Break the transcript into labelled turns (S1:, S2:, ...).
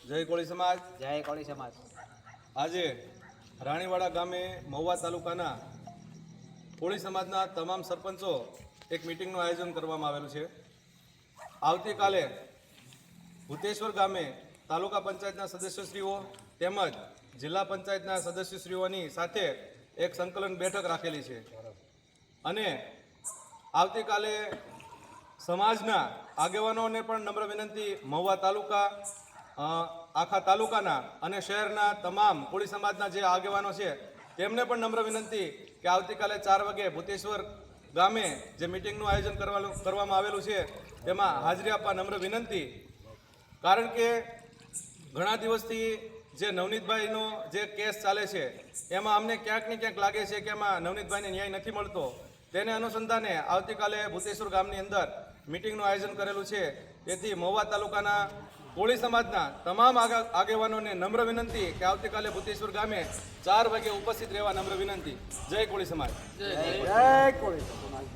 S1: જય કોળી સમાજ।
S2: જય કોળી સમાજ।
S1: આજે રાણીવાડા ગામે મહુવા તાલુકાના કોળી સમાજના તમામ સરપંચો એક મીટિંગનું આયોજન કરવામાં આવેલું છે। આવતીકાલે ભૂતેશ્વર ગામે તાલુકા પંચાયતના સદસ્યશ્રીઓ તેમજ જિલ્લા પંચાયતના સદસ્યશ્રીઓની સાથે એક સંકલન બેઠક રાખેલી છે અને આવતીકાલે સમાજના આગેવાનોને પણ નમ્ર વિનંતી, મહુવા તાલુકા આખા તાલુકાના અને શહેરના તમામ કોળી સમાજના જે આગેવાનો છે તેમને પણ નમ્ર વિનંતી કે આવતીકાલે 4 વાગે ભૂતેશ્વર ગામે જે મીટિંગનું આયોજન કરવામાં આવેલું છે તેમાં હાજરી આપવા નમ્ર વિનંતી। કારણ કે ઘણા દિવસથી જે નવનીતભાઈનો જે કેસ ચાલે છે એમાં અમને ક્યાંક ને ક્યાંક લાગે છે કે એમાં નવનીતભાઈને ન્યાય નથી મળતો। તેને અનુસંધાને આવતીકાલે ભૂતેશ્વર ગામની અંદર મીટિંગનું આયોજન કરેલું છે। તેથી મહુવા તાલુકાના કોળી સમાજના તમામ આગેવાનોને નમ્ર વિનંતી કે આવતીકાલે ભૂતેશ્વર ગામે 4 વાગે ઉપસ્થિત રહેવા નમ્ર વિનંતી। જય કોળી સમાજ।
S2: જય કોળી સમાજ।